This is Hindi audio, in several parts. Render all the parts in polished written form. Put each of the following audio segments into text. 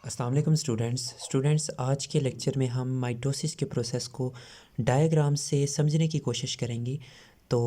अस्सलाम वालेकुम स्टूडेंट्स आज के लेक्चर में हम माइटोसिस के प्रोसेस को डायग्राम से समझने की कोशिश करेंगे। तो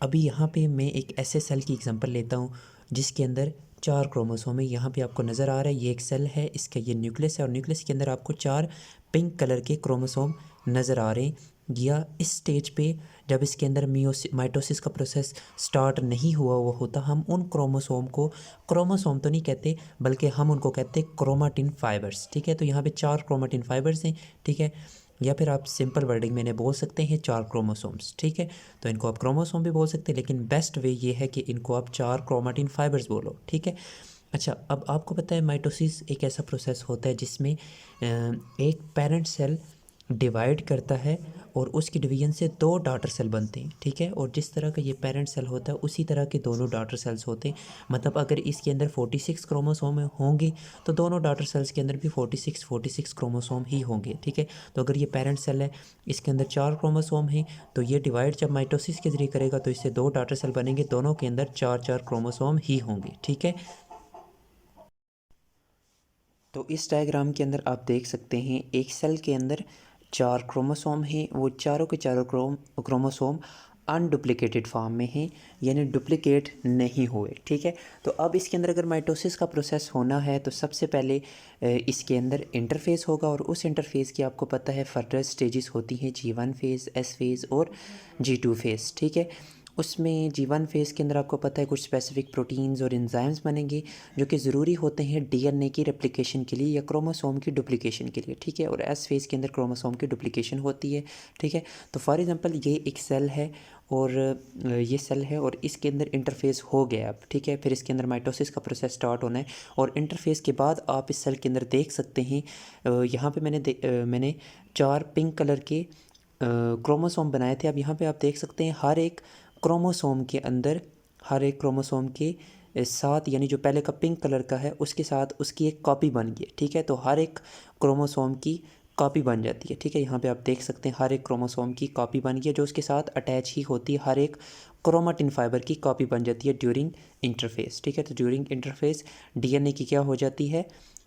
अभी यहाँ पे मैं एक ऐसे सेल की एग्जांपल लेता हूँ जिसके अंदर 4 क्रोमोसोम है। यहाँ पे आपको नज़र आ रहा है ये एक सेल है, इसका ये न्यूक्लियस है और न्यूक्लियस के अंदर आपको 4 पिंक कलर के क्रोमोसोम नज़र आ रहे हैं। या इस स्टेज पे जब इसके अंदर माइटोसिस का प्रोसेस स्टार्ट नहीं हुआ होता, हम उन क्रोमोसोम को क्रोमोसोम तो नहीं कहते बल्कि हम उनको कहते हैं क्रोमाटिन फाइबर्स। ठीक है, तो यहाँ पे 4 क्रोमाटिन फाइबर्स हैं। ठीक है, या फिर आप सिंपल वर्डिंग में इन्हें बोल सकते हैं 4 क्रोमोसोम्स। ठीक है, तो इनको आप क्रोमोसोम भी बोल सकते हैं, लेकिन बेस्ट वे ये है कि इनको आप 4 क्रोमाटिन फाइबर्स बोलो। ठीक है, अच्छा, अब आपको पता है माइटोसिस एक ऐसा प्रोसेस होता है जिसमें एक पेरेंट सेल डिवाइड करता है और उसकी डिवीजन से 2 डॉटर सेल बनते हैं। ठीक है, और जिस तरह का ये पेरेंट सेल होता है उसी तरह के दोनों डॉटर सेल्स होते हैं। मतलब अगर इसके अंदर 46 क्रोमोसोम होंगे तो दोनों डॉटर सेल्स के अंदर भी 46 क्रोमोसोम ही होंगे। ठीक है, तो अगर ये पेरेंट सेल है, इसके अंदर 4 क्रोमोसोम हैं, तो ये डिवाइड जब माइटोसिस के जरिए करेगा तो इससे 2 डॉटर सेल बनेंगे, दोनों के अंदर 4 क्रोमोसोम ही होंगे। ठीक है, तो इस डायग्राम के अंदर आप देख सकते हैं एक सेल के अंदर 4 क्रोमोसोम हैं। वो चारों के चारों क्रोमोसोम अनडुप्लिकेटेड फॉर्म में हैं, यानी डुप्लिकेट नहीं हुए। ठीक है, तो अब इसके अंदर अगर माइटोसिस का प्रोसेस होना है तो सबसे पहले इसके अंदर इंटरफेस होगा और उस इंटरफेस की आपको पता है फर्दर स्टेजेस होती हैं, G1 फेज़, S फेज़ और G2 फेज़। ठीक है, उसमें G1 फेज़ के अंदर आपको पता है कुछ स्पेसिफिक प्रोटीन्स और एंजाइम्स बनेंगे जो कि ज़रूरी होते हैं डीएनए की रेप्लिकेशन के लिए या क्रोमोसोम की डुप्लिकेशन के लिए। ठीक है, और एस फेज़ के अंदर क्रोमोसोम की डुप्लिकेशन होती है। ठीक है, तो फॉर एग्जांपल ये एक सेल है और ये सेल है और इसके अंदर इंटरफेस हो गया अब। ठीक है, फिर इसके अंदर माइटोसिस का प्रोसेस स्टार्ट होना है और इंटरफेस के बाद आप इस सेल के अंदर देख सकते हैं यहाँ पे मैंने 4 पिंक कलर के क्रोमोसोम बनाए थे। अब यहाँ पे आप देख सकते हैं हर एक क्रोमोसोम के अंदर, हर एक क्रोमोसोम के साथ, यानी जो पहले का पिंक कलर का है उसके साथ उसकी एक कॉपी बन गई है। ठीक है, तो हर एक क्रोमोसोम की कॉपी बन जाती है। ठीक है, यहाँ पे आप देख सकते हैं हर एक क्रोमोसोम की कॉपी बन गई है जो उसके साथ अटैच ही होती है, हर एक क्रोमाटिन फाइबर की कॉपी बन जाती है ड्यूरिंग इंटरफेस। ठीक है, तो ड्यूरिंग इंटरफेस डीएनए की क्या हो जाती है,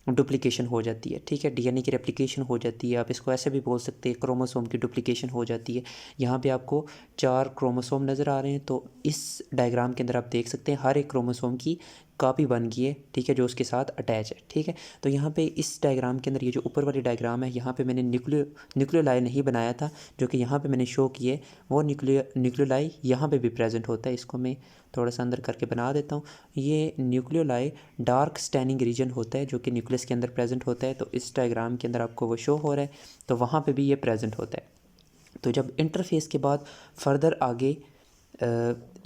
डुप्लिकेशन हो जाती है। ठीक है, डीएनए की रेप्लिकेशन हो जाती है, आप इसको ऐसे भी बोल सकते हैं क्रोमोसोम की डुप्लिकेशन हो जाती है। यहाँ पे आपको 4 क्रोमोसोम नज़र आ रहे हैं, तो इस डायग्राम के अंदर आप देख सकते हैं हर एक क्रोमोसोम की कॉपी बन गई है। ठीक है, जो उसके साथ अटैच है। ठीक है, तो यहाँ पे इस डायग्राम के अंदर ये जो ऊपर वाली डायग्राम है यहाँ पे मैंने न्यूक्लियोलाई नहीं बनाया था, जो कि यहाँ पे मैंने शो किए वो न्यूक्लियोलाई यहाँ पे भी प्रेजेंट होता है। इसको मैं थोड़ा सा अंदर करके बना देता हूँ। ये न्यूक्लियोलाई डार्क स्टैनिंग रीजन होता है जो कि न्यूक्लियस के अंदर प्रेजेंट होता है, तो इस डायग्राम के अंदर आपको वो शो हो रहा है, तो वहाँ पे भी ये प्रेजेंट होता है। तो जब इंटरफेस के बाद फर्दर आगे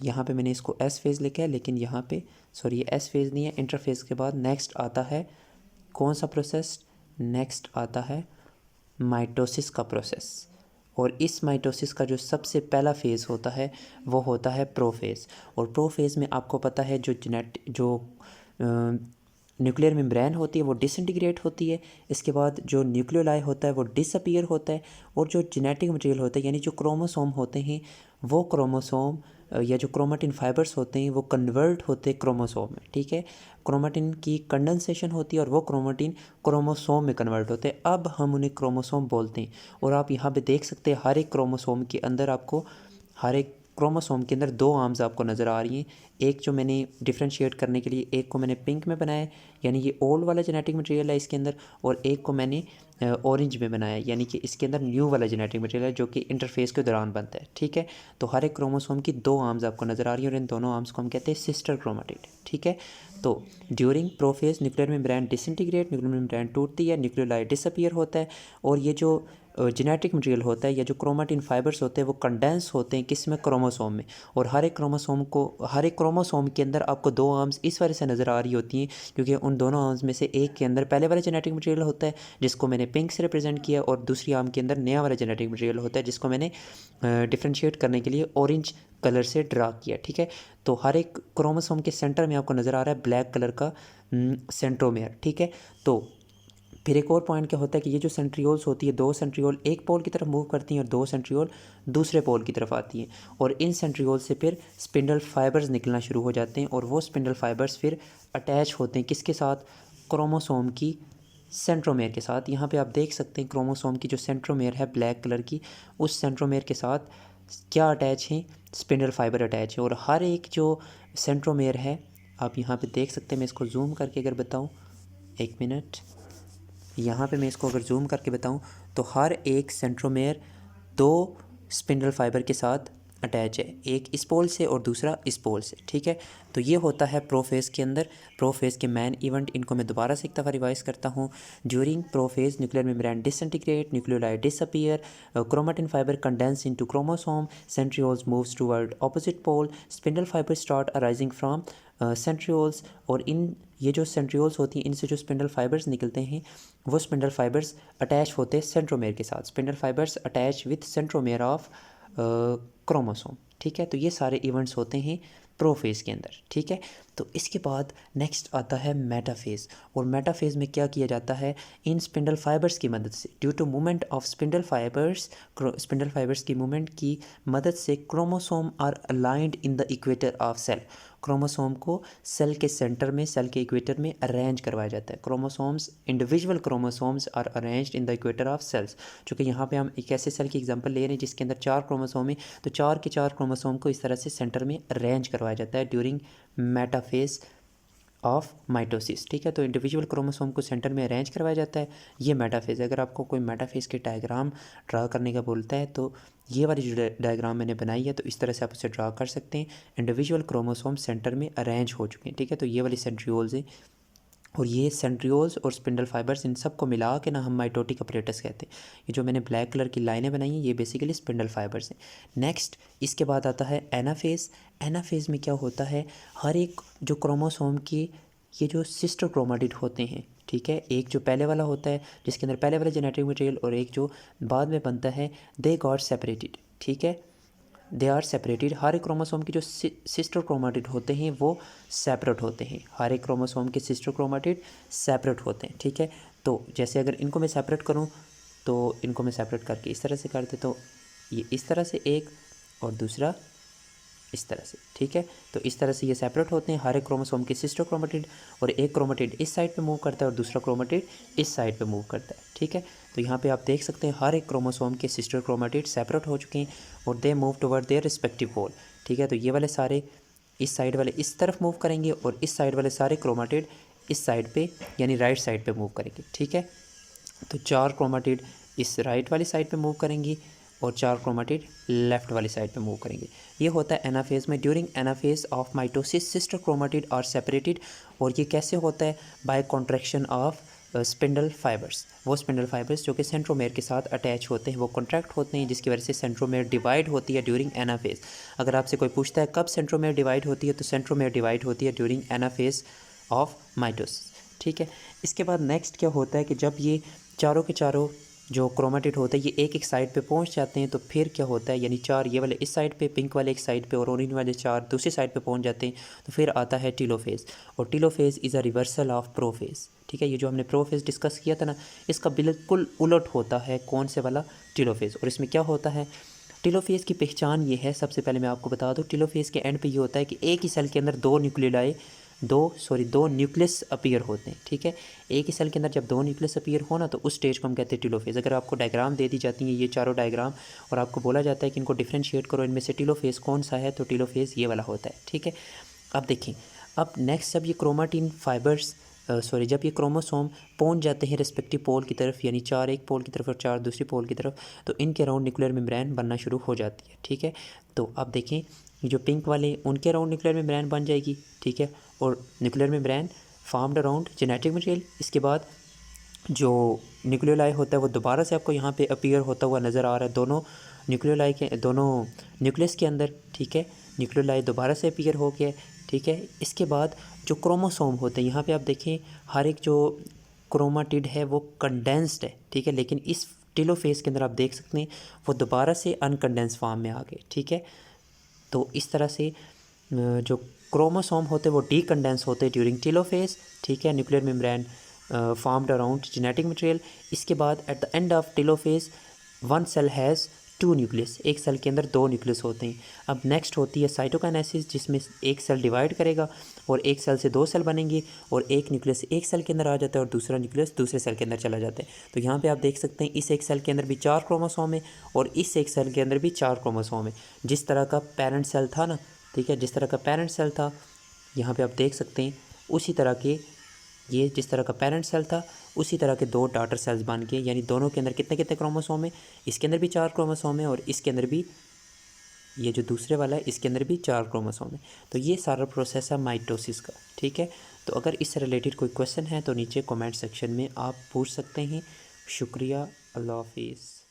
यहाँ पे मैंने इसको एस फेज़ लिखा है, लेकिन यहाँ पे सॉरी ये एस फेज़ नहीं है। इंटरफेस के बाद नेक्स्ट आता है कौन सा प्रोसेस, नेक्स्ट आता है माइटोसिस का प्रोसेस। और इस माइटोसिस का जो सबसे पहला फ़ेज़ होता है वो होता है प्रोफेज़। और प्रोफेज़ में आपको पता है जो न्यूक्लियर मेम्ब्रेन होती है वो डिसइंटीग्रेट होती है। इसके बाद जो न्यूक्लियोलाई होता है वो डिसअपीयर होता है और जो जेनेटिक मटेरियल होता है यानी जो क्रोमोसोम होते हैं वो क्रोमोसोम या जो क्रोमाटिन फाइबर्स होते हैं वो कन्वर्ट होते हैं क्रोमोसोम में। ठीक है, क्रोमाटिन की कंडेंसेशन होती है और वो क्रोमाटिन क्रोमोसोम में कन्वर्ट होते हैं। अब हम उन्हें क्रोमोसोम बोलते हैं। और आप यहाँ पे देख सकते हैं हर एक क्रोमोसोम के अंदर आपको, हर एक क्रोमोसोम के अंदर 2 आर्म्स आपको नज़र आ रही हैं। एक जो मैंने डिफ्रेंशिएट करने के लिए एक को मैंने पिंक में बनाया यानी ये ओल्ड वाला जेनेटिक मटेरियल है इसके अंदर, और एक को मैंने ऑरेंज में बनाया यानी कि इसके अंदर न्यू वाला जेनेटिक मटेरियल है जो कि इंटरफेस के दौरान बनता है। ठीक है, तो हर एक क्रोमोसोम की 2 आर्म्स आपको नज़र आ रही हैं और इन दोनों आर्म्स को हम कहते हैं सिस्टर क्रोमाटिड। ठीक है, तो during prophase nuclear membrane disintegrate, nuclear membrane टूटती है, न्यूक्लियोलाई डिसअपीयर होता है और ये जो जेनेटिक मटेरियल होता है या जो क्रोमाटिन फाइबर्स होते हैं वो कंडेंस होते हैं किस में, क्रोमोसोम में। और हर एक क्रोमोसोम के अंदर आपको 2 आर्म्स इस वजह से नज़र आ रही होती हैं क्योंकि उन दोनों आर्म्स में से एक के अंदर पहले वाला जेनेटिक मटेरियल होता है जिसको मैंने पिंक से रिप्रेजेंट किया और दूसरी आर्म के अंदर नया वाला जेनेटिक मटेरियल होता है जिसको मैंने डिफ्रेंशिएट करने के लिए ऑरेंज कलर से ड्रा किया। ठीक है, तो हर एक क्रोमोसोम के सेंटर में आपको नज़र आ रहा है ब्लैक कलर का सेंट्रोमेयर। ठीक है, तो फिर एक और पॉइंट क्या होता है कि ये जो सेंट्रियोल्स होती है, 2 सेंट्रियोल एक पोल की तरफ मूव करती हैं और 2 सेंट्रियोल दूसरे पोल की तरफ आती हैं और इन सेंट्रियोल से फिर स्पिंडल फाइबर्स निकलना शुरू हो जाते हैं और वो स्पिंडल फाइबर्स फिर अटैच होते हैं किसके साथ, क्रोमोसोम की सेंट्रोमेयर के साथ। यहाँ पे आप देख सकते हैं क्रोमोसोम की जो सेंट्रोमेयर है ब्लैक कलर की, उस सेंट्रोमेयर के साथ क्या अटैच है, स्पिंडल फाइबर अटैच है। और हर एक जो सेंट्रोमेयर है आप यहाँ पे देख सकते हैं, मैं इसको जूम करके अगर बताऊँ, एक मिनट, यहाँ पे मैं इसको अगर जूम करके बताऊँ तो हर एक सेंट्रोमेयर 2 स्पिंडल फाइबर के साथ अटैच है, एक इस पोल से और दूसरा इस पोल से, ठीक है। तो ये होता है प्रोफेज़ के अंदर। प्रोफेज़ के मेन इवेंट, इनको मैं दोबारा से एक दफ़ा रिवाइज करता हूँ। During prophase nuclear membrane disintegrate, nucleoli disappear, chromatin fibre condense into chromosome, centrioles moves toward opposite pole, spindle fibre start arising from centrioles. और इन ये जो सेंट्रियोल्स होती हैं, इनसे जो स्पिंडल फाइबर्स निकलते हैं वो स्पिंडल फाइबर्स अटैच होते हैं सेंट्रोमेयर के साथ। Spindle fibres attach with centromere of chromosome, ठीक है। तो ये सारे इवेंट्स होते हैं प्रोफेज़ के अंदर, ठीक है। तो इसके बाद नेक्स्ट आता है मेटाफेज़। और मेटाफेज़ में क्या किया जाता है, इन स्पिंडल फाइबर्स की मदद से, due to movement of spindle fibres की मूवमेंट की मदद से chromosome are aligned in the equator of cell. Chromosome को सेल के सेंटर में, सेल के इक्वेटर में अरेंज करवाया जाता है। Chromosomes, individual chromosomes are arranged in the equator of cells. चूँकि यहाँ पे हम एक ऐसे सेल की एग्जांपल ले रहे हैं जिसके अंदर 4 क्रोमोसोम है, तो 4 के 4 क्रोमोसोम को इस तरह से सेंटर में अरेंज करवाया जाता है ड्यूरिंग मेटाफेज ऑफ माइटोसिस, ठीक है। तो इंडिविजुअल क्रोमोसोम को सेंटर में अरेंज करवाया जाता है, ये मेटाफेज। अगर आपको कोई मेटाफेज के डायग्राम ड्रा करने का बोलता है तो ये वाली जो डायग्राम मैंने बनाई है, तो इस तरह से आप उसे ड्रा कर सकते हैं। इंडिविजुअल क्रोमोसोम सेंटर में अरेंज हो चुके हैं, ठीक है। तो ये वाली सेंट्रियोल्स हैं, और ये सेंट्रियोल्स और स्पिंडल फाइबर्स, इन सब को मिला के ना हम माइटोटिक अपरेटस कहते हैं। ये जो मैंने ब्लैक कलर की लाइनें बनाई हैं, ये बेसिकली स्पिंडल फाइबर्स हैं। नेक्स्ट इसके बाद आता है एनाफेज। एनाफेज में क्या होता है, हर एक जो क्रोमोसोम की ये जो सिस्टर क्रोमाटिड होते हैं, ठीक है, एक जो पहले वाला होता है जिसके अंदर पहले वाला जेनेटिक मटेरियल और एक जो बाद में बनता है, दे गॉट सेपरेटेड, ठीक है, दे आर सेपरेटेड। हर एक क्रोमोसोम की जो सिस्टर क्रोमाटिड होते हैं वो सेपरेट होते हैं। हर एक क्रोमोसोम के सिस्टर क्रोमाटिड सेपरेट होते हैं, ठीक है। तो जैसे अगर इनको मैं सेपरेट करूं तो इनको मैं सेपरेट करके इस तरह से कर दे, तो ये इस तरह से एक और दूसरा इस तरह से, ठीक है। तो इस तरह से ये सेपरेट होते हैं, हर एक क्रोमोसोम के सिस्टर क्रोमाटिड, और एक क्रोमाटिड इस साइड पे मूव करता है और दूसरा क्रोमाटिड इस साइड पे मूव करता है, ठीक है। तो यहाँ पे आप देख सकते हैं हर एक क्रोमोसोम के सिस्टर क्रोमाटिड सेपरेट हो चुके हैं और they move toward their respective pole, ठीक है। तो ये वाले सारे इस साइड वाले इस तरफ मूव करेंगे और इस साइड वाले सारे क्रोमाटिड इस साइड पे यानी राइट साइड पे मूव करेंगे, ठीक है। तो 4 क्रोमाटिड इस राइट वाली साइड पे मूव करेंगी और 4 क्रोमाटिड लेफ्ट वाली साइड पे मूव करेंगे। ये होता है एनाफेज में। During anaphase of mitosis sister chromatid are separated. और ये कैसे होता है, by contraction of spindle fibres. वो स्पिंडल फाइबर्स जो कि सेंट्रोमेयर के साथ अटैच होते हैं वो कॉन्ट्रैक्ट होते हैं, जिसकी वजह से सेंट्रोमेयर डिवाइड होती है ड्यूरिंग एनाफेज। अगर आपसे कोई पूछता है कब सेंट्रोमेयर डिवाइड होती है, तो सेंट्रोमेयर डिवाइड होती है ड्यूरिंग एनाफेज ऑफ माइटोसिस, ठीक है। इसके बाद नेक्स्ट क्या होता है कि जब ये चारों के चारों जो क्रोमाटिड होते हैं ये एक एक साइड पे पहुंच जाते हैं, तो फिर क्या होता है, यानी 4 ये वाले इस साइड पे, पिंक वाले एक साइड पे और ऑरेंज वाले 4 दूसरी साइड पे पहुंच जाते हैं, तो फिर आता है टीलोफेज। और telophase is a reversal of prophase, ठीक है। ये जो हमने प्रोफेज डिस्कस किया था ना, इसका बिल्कुल उलट होता है कौन से वाला, टीलोफेज। और इसमें क्या होता है, टीलोफेज की पहचान ये है, सबसे पहले मैं आपको बता दूँ, टीलोफेज के एंड पे ये होता है कि एक ही सेल के अंदर दो न्यूक्लियस अपीयर होते हैं, ठीक है। एक ही सेल के अंदर जब 2 न्यूक्लियस अपीयर हो ना, तो उस स्टेज को हम कहते हैं टीलोफेज। अगर आपको डायग्राम दे दी जाती हैं ये चारों डायग्राम और आपको बोला जाता है कि इनको डिफ्रेंशिएट करो, इनमें से टीलोफेज कौन सा है, तो टीलोफेज ये वाला होता है, ठीक है। अब देखें, अब नेक्स्ट जब ये क्रोमाटिन फाइबर्स जब ये क्रोमोसोम पहुंच जाते हैं रिस्पेक्टिव पोल की तरफ, यानी 4 एक पोल की तरफ और 4 दूसरी पोल की तरफ, तो इनके अराउंड न्यूक्लियर मेम्ब्रेन बनना शुरू हो जाती है, ठीक है। तो अब देखें, जो पिंक वाले उनके अराउंड न्यूक्लियर मेम्ब्रेन बन जाएगी, ठीक है। और nuclear membrane formed around genetic material. इसके बाद जो न्यूक्लियोलाई होता है वो दोबारा से आपको यहाँ पे अपीयर होता हुआ नज़र आ रहा है, दोनों न्यूक्लियोलाई के दोनों न्यूक्लियस के अंदर, ठीक है। न्यूक्लियोलाई दोबारा से अपीयर हो गया, ठीक है। इसके बाद जो क्रोमोसोम होते हैं, यहाँ पे आप देखें हर एक जो क्रोमाटिड है वो कंडेंस्ड है, ठीक है। लेकिन इस टीलोफेज के अंदर आप देख सकते हैं वो दोबारा से अनकंडेंस फॉर्म में आ गए, ठीक है। तो इस तरह से जो क्रोमोसोम होते हैं वो डीकंडेंस होते हैं ड्यूरिंग टीलोफेज, ठीक है। Nuclear membrane formed around genetic material. इसके बाद at the end of telophase one cell has two nucleus, एक सेल के अंदर 2 न्यूक्लियस होते हैं। अब नेक्स्ट होती है साइटोकाइनेसिस, जिसमें एक सेल डिवाइड करेगा और एक सेल से 2 सेल बनेंगे और एक न्यूक्लियस एक सेल के अंदर आ जाता है और दूसरा न्यूक्लियस दूसरे सेल के अंदर चला जाता है। तो यहाँ पे आप देख सकते हैं इस एक सेल के अंदर भी 4 क्रोमोसोम है और इस एक सेल के अंदर भी 4 क्रोमोसोम है। जिस तरह का पेरेंट सेल था ना, ठीक है, जिस तरह का पेरेंट सेल था यहाँ पे आप देख सकते हैं, उसी तरह के ये जिस तरह का पेरेंट सेल था उसी तरह के 2 डॉटर सेल्स बन के, यानी दोनों के अंदर कितने कितने क्रोमोसोम है, इसके अंदर भी 4 क्रोमोसोम है और इसके अंदर भी, ये जो दूसरे वाला है इसके अंदर भी 4 क्रोमोसोम है। तो ये सारा प्रोसेस है माइटोसिस का, ठीक है। तो अगर इससे रिलेटेड कोई क्वेश्चन है तो नीचे कमेंट सेक्शन में आप पूछ सकते हैं। शुक्रिया, अल्लाह हाफिज़।